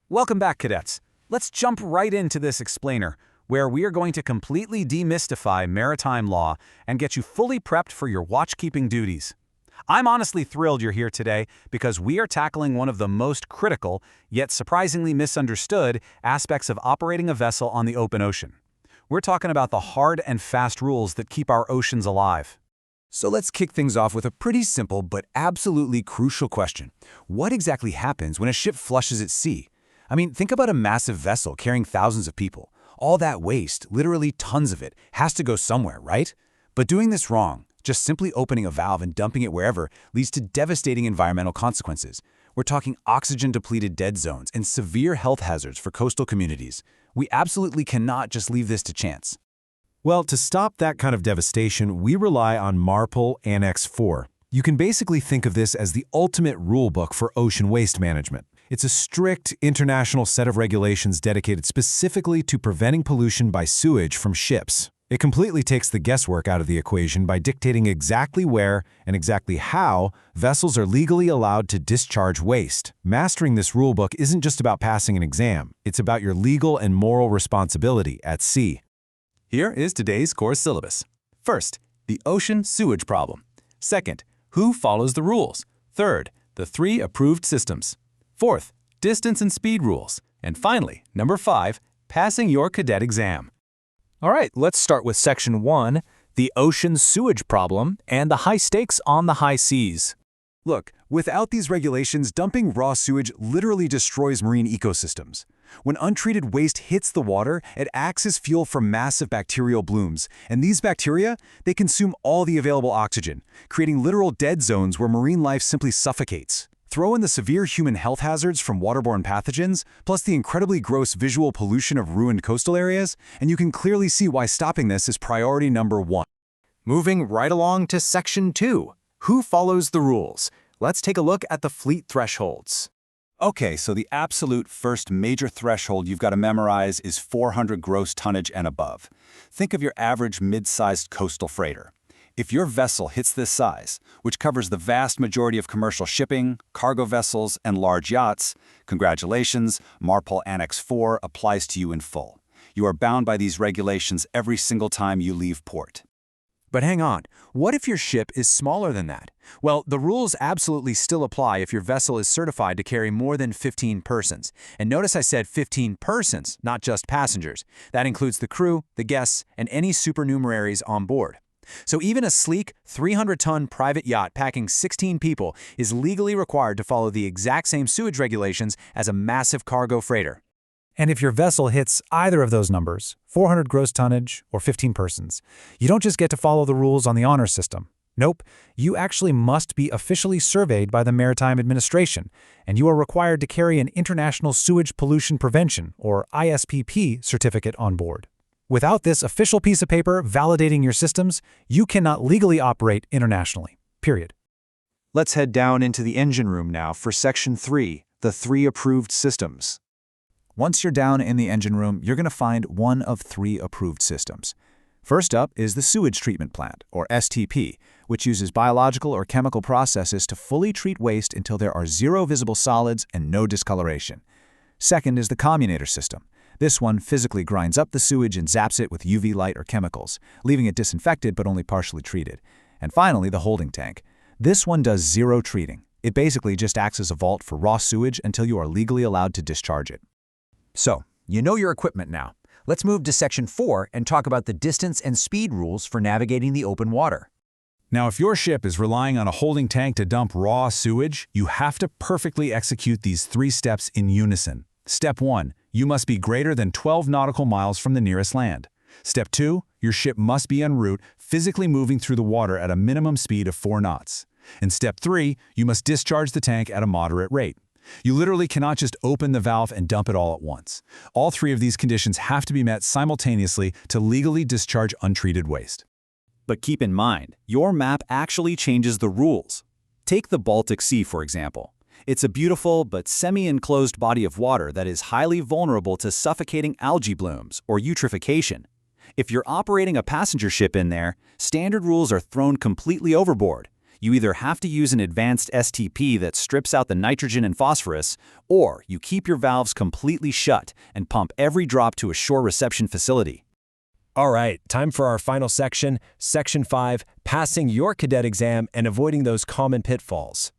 Welcome back, cadets. Let's jump right into this explainer, where we are going to completely demystify maritime law and get you fully prepped for your watchkeeping duties. I'm honestly thrilled you're here today because we are tackling one of the most critical, yet surprisingly misunderstood, aspects of operating a vessel on the open ocean. We're talking about the hard and fast rules that keep our oceans alive. So let's kick things off with a pretty simple but absolutely crucial question. What exactly happens when a ship flushes at sea? I mean, think about a massive vessel carrying thousands of people. All that waste, literally tons of it, has to go somewhere, right? But doing this wrong, just simply opening a valve and dumping it wherever, leads to devastating environmental consequences. We're talking oxygen-depleted dead zones and severe health hazards for coastal communities. We absolutely cannot just leave this to chance. Well, to stop that kind of devastation, we rely on MARPOL Annex IV. You can basically think of this as the ultimate rulebook for ocean waste management. It's a strict international set of regulations dedicated specifically to preventing pollution by sewage from ships. It completely takes the guesswork out of the equation by dictating exactly where and exactly how vessels are legally allowed to discharge waste. Mastering this rulebook isn't just about passing an exam, it's about your legal and moral responsibility at sea. Here is today's course syllabus. First, the ocean sewage problem. Second, who follows the rules? Third, the 3 approved systems. Fourth, distance and speed rules. And finally, number 5, passing your cadet exam. All right, let's start with Section 1, the ocean sewage problem and the high stakes on the high seas. Look, without these regulations, dumping raw sewage literally destroys marine ecosystems. When untreated waste hits the water, it acts as fuel for massive bacterial blooms, and these bacteria, they consume all the available oxygen, creating literal dead zones where marine life simply suffocates. Throw in the severe human health hazards from waterborne pathogens, plus the incredibly gross visual pollution of ruined coastal areas, and you can clearly see why stopping this is priority number 1. Moving right along to Section 2, who follows the rules? Let's take a look at the fleet thresholds. Okay, so the absolute first major threshold you've got to memorize is 400 gross tonnage and above. Think of your average mid-sized coastal freighter. If your vessel hits this size, which covers the vast majority of commercial shipping, cargo vessels, and large yachts, congratulations, MARPOL Annex IV applies to you in full. You are bound by these regulations every single time you leave port. But hang on, what if your ship is smaller than that? Well, the rules absolutely still apply if your vessel is certified to carry more than 15 persons. And notice I said 15 persons, not just passengers. That includes the crew, the guests, and any supernumeraries on board. So even a sleek 300-ton private yacht packing 16 people is legally required to follow the exact same sewage regulations as a massive cargo freighter. And if your vessel hits either of those numbers, 400 gross tonnage or 15 persons, you don't just get to follow the rules on the honor system. Nope, you actually must be officially surveyed by the Maritime Administration, and you are required to carry an International Sewage Pollution Prevention, or ISPP, certificate on board. Without this official piece of paper validating your systems, you cannot legally operate internationally, period. Let's head down into the engine room now for Section 3, the 3 approved systems. Once you're down in the engine room, you're going to find one of 3 approved systems. First up is the Sewage Treatment Plant, or STP, which uses biological or chemical processes to fully treat waste until there are 0 visible solids and no discoloration. Second is the comminuting system. This one physically grinds up the sewage and zaps it with UV light or chemicals, leaving it disinfected but only partially treated. And finally, the holding tank. This one does 0 treating. It basically just acts as a vault for raw sewage until you are legally allowed to discharge it. So, you know your equipment now. Let's move to Section 4 and talk about the distance and speed rules for navigating the open water. Now, if your ship is relying on a holding tank to dump raw sewage, you have to perfectly execute these 3 steps in unison. Step 1, you must be greater than 12 nautical miles from the nearest land. Step 2, your ship must be en route, physically moving through the water at a minimum speed of 4 knots. And Step 3, you must discharge the tank at a moderate rate. You literally cannot just open the valve and dump it all at once. All 3 of these conditions have to be met simultaneously to legally discharge untreated waste. But keep in mind, your map actually changes the rules. Take the Baltic Sea, for example. It's a beautiful but semi-enclosed body of water that is highly vulnerable to suffocating algae blooms or eutrophication. If you're operating a passenger ship in there, standard rules are thrown completely overboard. You either have to use an advanced STP that strips out the nitrogen and phosphorus, or you keep your valves completely shut and pump every drop to a shore reception facility. All right, time for our final section, Section 5, passing your cadet exam and avoiding those common pitfalls.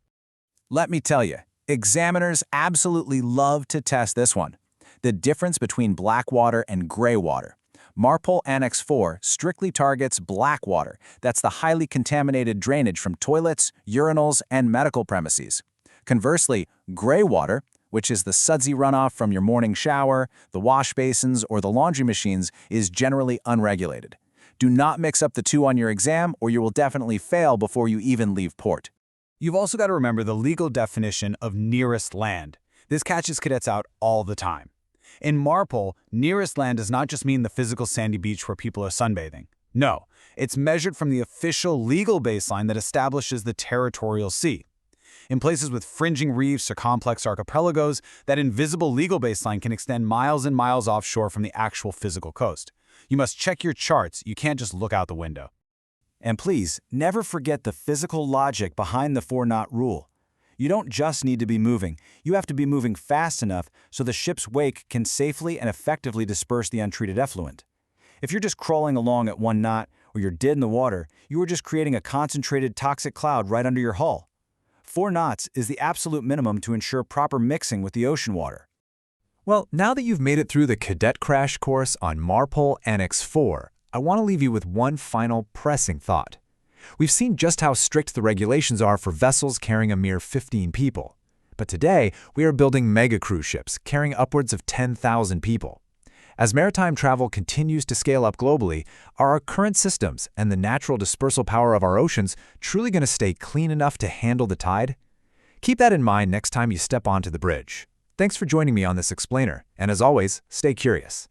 Let me tell you, examiners absolutely love to test this one. The difference between black water and gray water. MARPOL Annex IV strictly targets black water. That's the highly contaminated drainage from toilets, urinals, and medical premises. Conversely, gray water, which is the sudsy runoff from your morning shower, the wash basins, or the laundry machines, is generally unregulated. Do not mix up the two on your exam, or you will definitely fail before you even leave port. You've also got to remember the legal definition of nearest land. This catches cadets out all the time. In MARPOL, nearest land does not just mean the physical sandy beach where people are sunbathing. No, it's measured from the official legal baseline that establishes the territorial sea. In places with fringing reefs or complex archipelagos, that invisible legal baseline can extend miles and miles offshore from the actual physical coast. You must check your charts, you can't just look out the window. And please, never forget the physical logic behind the 4-knot rule. You don't just need to be moving, you have to be moving fast enough so the ship's wake can safely and effectively disperse the untreated effluent. If you're just crawling along at 1 knot, or you're dead in the water, you are just creating a concentrated toxic cloud right under your hull. 4 knots is the absolute minimum to ensure proper mixing with the ocean water. Well, now that you've made it through the cadet crash course on MARPOL Annex IV, I want to leave you with one final pressing thought. We've seen just how strict the regulations are for vessels carrying a mere 15 people. But today, we are building mega cruise ships carrying upwards of 10,000 people. As maritime travel continues to scale up globally, are our current systems and the natural dispersal power of our oceans truly going to stay clean enough to handle the tide? Keep that in mind next time you step onto the bridge. Thanks for joining me on this explainer, and as always, stay curious.